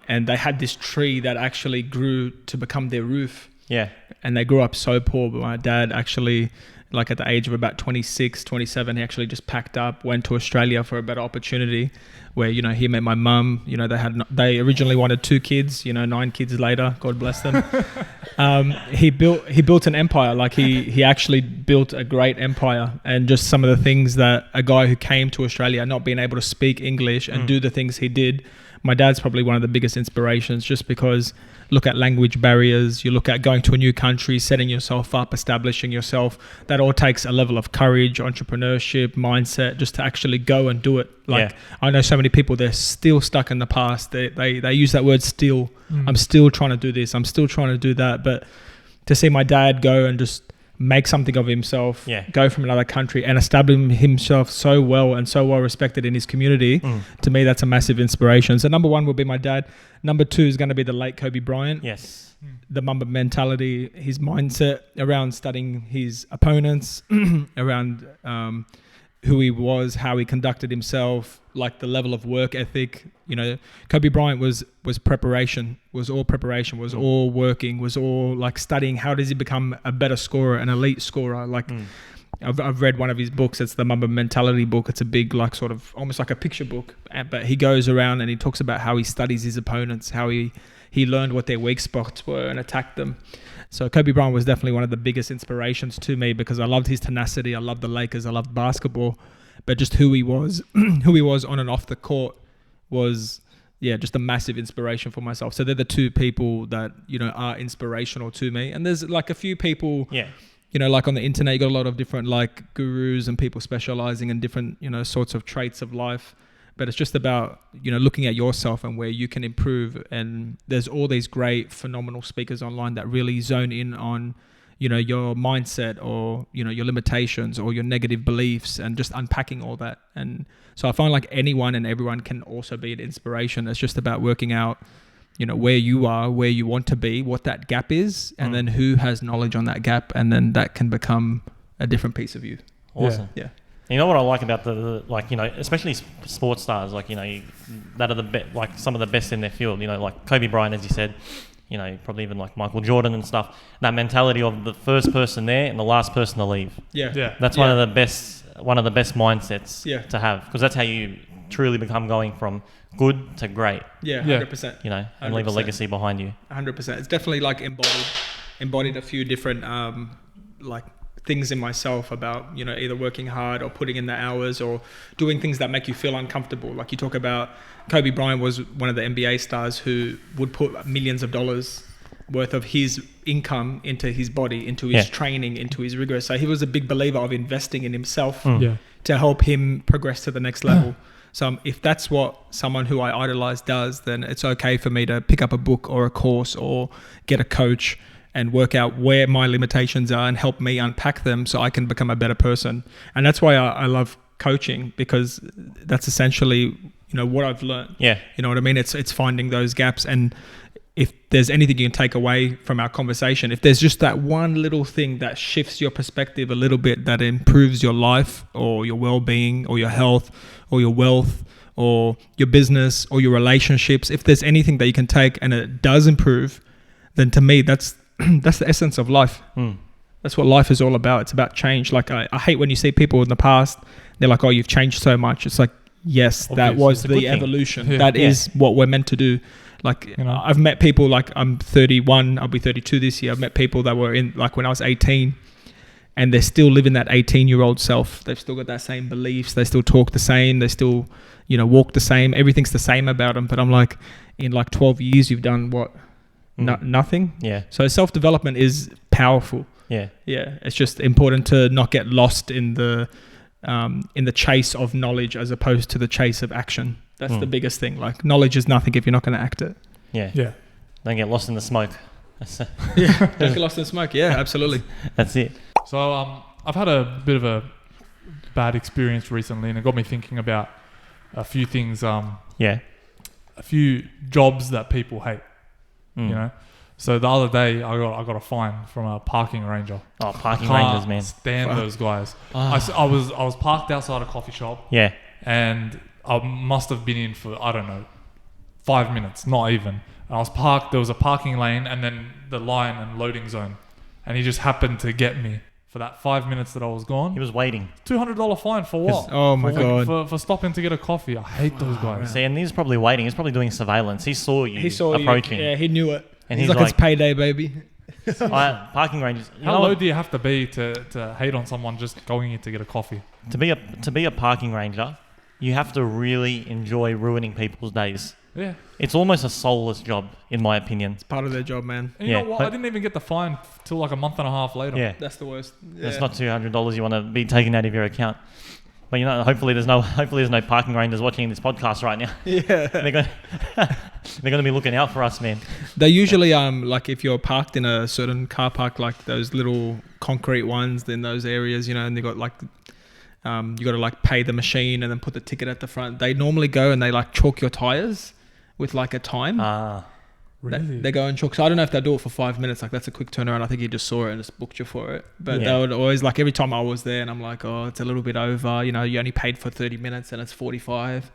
and they had this tree that actually grew to become their roof. Yeah. And they grew up so poor. But my dad actually, like at the age of about 26, 27, he actually just packed up, went to Australia for a better opportunity where, he met my mum. They originally wanted 2 kids, 9 kids later, God bless them. He built an empire. Like he actually built a great empire. And just some of the things that a guy who came to Australia not being able to speak English and do the things he did, my dad's probably one of the biggest inspirations, just because look at language barriers, you look at going to a new country, setting yourself up, establishing yourself. That all takes a level of courage, entrepreneurship, mindset, just to actually go and do it. I know so many people, they're still stuck in the past. They use that word still. I'm still trying to do this. I'm still trying to do that. But to see my dad go and just make something of himself, go from another country and establish himself so well and so well respected in his community, to me, that's a massive inspiration. So number 1 will be my dad. Number 2 is going to be the late Kobe Bryant. Yes. The Mamba mentality, his mindset around studying his opponents, around who he was, how he conducted himself, like the level of work ethic. Kobe Bryant was preparation, was all working, was all like studying. How does he become a better scorer, an elite scorer? Like I've read one of his books. It's the Mamba Mentality book. It's a big, like sort of almost like a picture book, but he goes around and he talks about how he studies his opponents, how he learned what their weak spots were and attacked them. So Kobe Bryant was definitely one of the biggest inspirations to me, because I loved his tenacity. I loved the Lakers. I loved basketball, but just who he was on and off the court was, just a massive inspiration for myself. So they're the 2 people that, are inspirational to me. And there's like a few people, like on the internet, you got a lot of different like gurus and people specializing in different, sorts of traits of life. But it's just about, looking at yourself and where you can improve. And there's all these great, phenomenal speakers online that really zone in on, your mindset or, your limitations or your negative beliefs, and just unpacking all that. And so I find like anyone and everyone can also be an inspiration. It's just about working out, where you are, where you want to be, what that gap is, and then who has knowledge on that gap. And then that can become a different piece of you. Awesome. Yeah. You know what I like about the like, you know, especially sports stars, like, you know, that are like some of the best in their field, you know, like Kobe Bryant, as you said, you know, probably even like Michael Jordan and stuff. That mentality of the first person there and the last person to leave. Yeah. That's one of the best mindsets to have, because that's how you truly become going from good to great. Yeah, 100%. You know, and 100%. Leave a legacy behind you. 100%. It's definitely like embodied a few different like things in myself about, you know, either working hard or putting in the hours or doing things that make you feel uncomfortable. Like you talk about Kobe Bryant was one of the NBA stars who would put millions of dollars worth of his income into his body, into his training, into his rigor. So he was a big believer of investing in himself to help him progress to the next level. So if that's what someone who I idolize does, then it's okay for me to pick up a book or a course or get a coach and work out where my limitations are and help me unpack them so I can become a better person. And that's why I love coaching, because that's essentially, you know, what I've learned. Yeah. You know what I mean? It's finding those gaps. And if there's anything you can take away from our conversation, if there's just that one little thing that shifts your perspective a little bit, that improves your life or your well-being or your health or your wealth or your business or your relationships, if there's anything that you can take and it does improve, then to me, that's the essence of life. That's what life is all about. It's about change. Like I hate when you see people in the past, they're like, oh, you've changed so much. It's like, yes, that was the evolution. That is what we're meant to do. Like, you know, I've met people, like I'm 31, I'll be 32 this year. I've met people that were in, like when I was 18, and they're still living that 18-year-old self. They've still got that same beliefs. They still talk the same. They still, you know, walk the same. Everything's the same about them. But I'm like, in like 12 years, you've done what? Nothing. Yeah. So self-development is powerful. Yeah. It's just important to not get lost in the chase of knowledge as opposed to the chase of action. That's the biggest thing. Like, knowledge is nothing if you're not going to act it. Yeah. Don't get lost in the smoke. Don't get lost in the smoke. Yeah, absolutely. That's it. So I've had a bit of a bad experience recently, and it got me thinking about a few things. A few jobs that people hate. You know, so the other day I got a fine from a parking ranger. Oh, parking rangers, man! Stand those guys. I was parked outside a coffee shop. Yeah, and I must have been in for, I don't know, 5 minutes, not even. And I was parked. There was a parking lane and then the line and loading zone, and he just happened to get me for that 5 minutes that I was gone. He was waiting. $200 fine for what? Oh my God. For stopping to get a coffee. I hate those guys. See, and he's probably waiting. He's probably doing surveillance. He saw you approaching. Yeah, he knew it. And he's like, it's payday, baby. Parking rangers. How low do you have to be to hate on someone just going in to get a coffee? To be a parking ranger, you have to really enjoy ruining people's days. Yeah. It's almost a soulless job, in my opinion. It's part of their job, man. And you know what? I didn't even get the fine till like a month and a half later. Yeah. That's the worst. Yeah. That's not $200 you want to be taken out of your account. But you know, hopefully there's no parking rangers watching this podcast right now. Yeah. they're going to be looking out for us, man. They usually like if you're parked in a certain car park, like those little concrete ones in those areas, you know, and they got like you got to like pay the machine and then put the ticket at the front. They normally go and they like chalk your tires with like a time. Really? They go and chalk. So I don't know if they do it for 5 minutes. Like that's a quick turnaround. I think he just saw it and just booked you for it. But they would always, like every time I was there and I'm like, oh, it's a little bit over. You know, you only paid for 30 minutes and it's 45.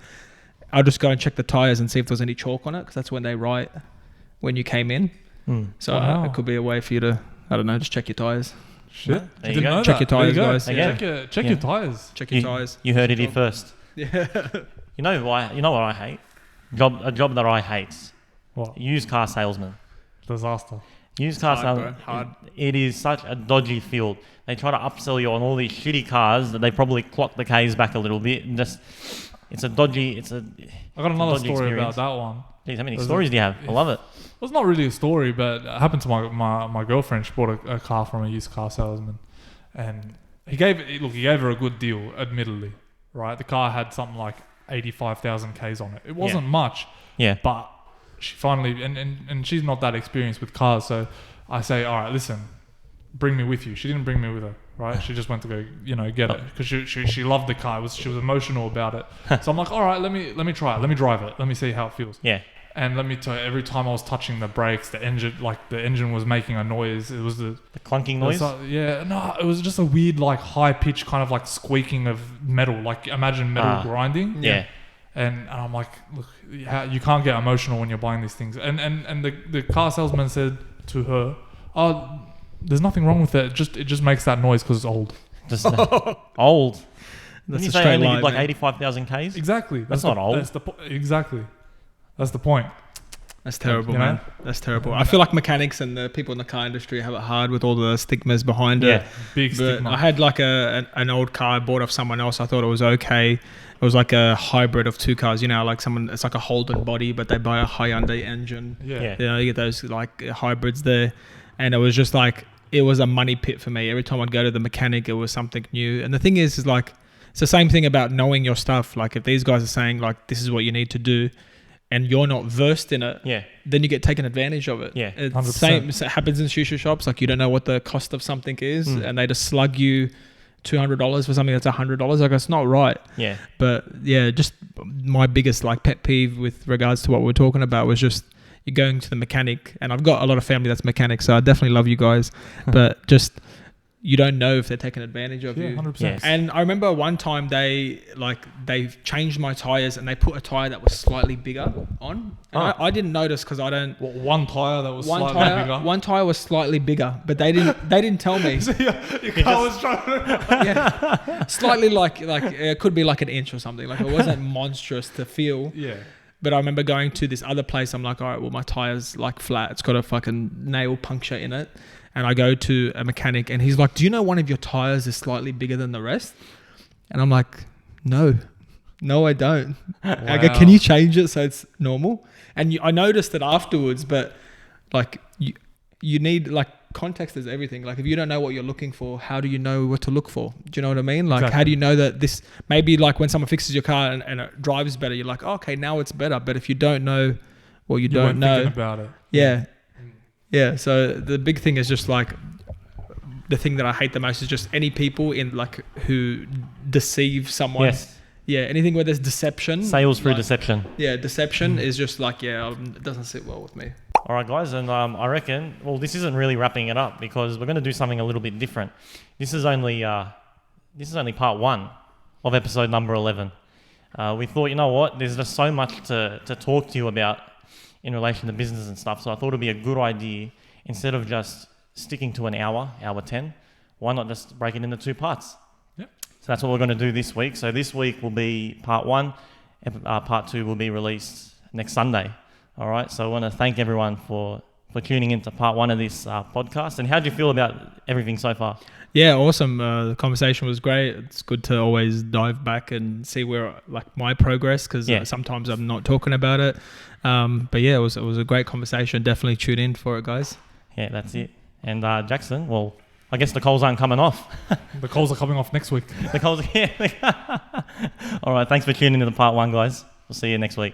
I'll just go and check the tires and see if there's any chalk on it, because that's when they write when you came in. So it could be a way for you to, I don't know, just check your tires. Shit. There you go. Check your tires, guys. Check your tires. Check your tires. You heard it here first. Yeah. You know why? You know what I hate? A job that I hate. What? Used car salesman. Disaster. Used car salesman. Hard. It is such a dodgy field. They try to upsell you on all these shitty cars that they probably clock the Ks back a little bit. And it's a dodgy. I got another story about that one. Jeez, how many stories do you have? I love it. Well, it's not really a story, but it happened to my girlfriend. She bought a car from a used car salesman, and he gave her a good deal, admittedly. Right, the car had something like 85,000 Ks on it. It wasn't much. Yeah, but she finally and she's not that experienced with cars, so I say, all right, listen, bring me with you. She didn't bring me with her, right? She just went to go, get it, because she loved the car. She was emotional about it. So I'm like, all right, let me try it. Let me drive it. Let me see how it feels. Yeah. And let me tell you, every time I was touching the brakes, the engine was making a noise. It was the clunking noise. It was just a weird, like high pitch kind of like squeaking of metal. Like imagine metal grinding. Yeah. And I'm like, look, you can't get emotional when you're buying these things. And the car salesman said to her, "Oh, there's nothing wrong with it. It just makes that noise because it's old." Just old. Didn't you say I only did like man. 85,000 Ks? Exactly. That's not old. Exactly. That's the point. That's terrible, You know? man. That's terrible. I feel like mechanics and the people in the car industry have it hard with all the stigmas behind it. Big But stigma. I had like an old car I bought off someone else. I thought it was okay. It was like a hybrid of two cars. You know, like it's like a Holden body, but they buy a Hyundai engine. Yeah. You know, you get those like hybrids there. And it was just like, it was a money pit for me. Every time I'd go to the mechanic, it was something new. And the thing is like, it's the same thing about knowing your stuff. Like if these guys are saying like, this is what you need to do, and you're not versed in it, then you get taken advantage of it. Yeah, it's 100%. same. It happens in shisha shops. Like you don't know what the cost of something is, and they just slug you $200 for something that's $100. Like it's not right. Yeah. But yeah, just my biggest like pet peeve with regards to what we're talking about was just you're going to the mechanic, and I've got a lot of family that's mechanics, so I definitely love you guys, but just you don't know if they're taking advantage of you. 100%. Yes. And I remember one time they changed my tires and they put a tire that was slightly bigger on. And I didn't notice because I don't. One tire that was slightly bigger. One tire was slightly bigger, but they didn't tell me. So your car was trying to... Yeah, slightly like it could be like an inch or something. Like it wasn't monstrous to feel. Yeah. But I remember going to this other place. I'm like, all right, well my tire's like flat. It's got a fucking nail puncture in it. And I go to a mechanic and he's like, do you know one of your tires is slightly bigger than the rest? And I'm like, no, I don't. I go, can you change it so it's normal? And I noticed it afterwards, but like you need like context is everything. Like if you don't know what you're looking for, how do you know what to look for? Do you know what I mean? Like how do you know that this, maybe like when someone fixes your car and it drives better, you're like, oh, okay, now it's better. But if you don't know what you don't know about it. Yeah, so the big thing is just like the thing that I hate the most is just any people in like who deceive someone. Yes. Yeah, anything where there's deception. Sales through deception. Yeah, deception is just like, it doesn't sit well with me. All right, guys, and I reckon, well, this isn't really wrapping it up because we're going to do something a little bit different. This is only part one of episode number 11. We thought, you know what, there's just so much to talk to you about in relation to business and stuff. So I thought it'd be a good idea, instead of just sticking to an hour 10, why not just break it into two parts? Yep. So that's what we're going to do this week. So this week will be part one. Part two will be released next Sunday. All right. So I want to thank everyone for tuning into part one of this podcast. And how do you feel about everything so far? Yeah, awesome. The conversation was great. It's good to always dive back and see where like my progress, because sometimes I'm not talking about it. But yeah, it was a great conversation. Definitely tune in for it, guys. Yeah, that's it. And Jackson, well, I guess the coals aren't coming off. The coals are coming off next week. The coals, yeah. All right, thanks for tuning into the part one, guys. We'll see you next week.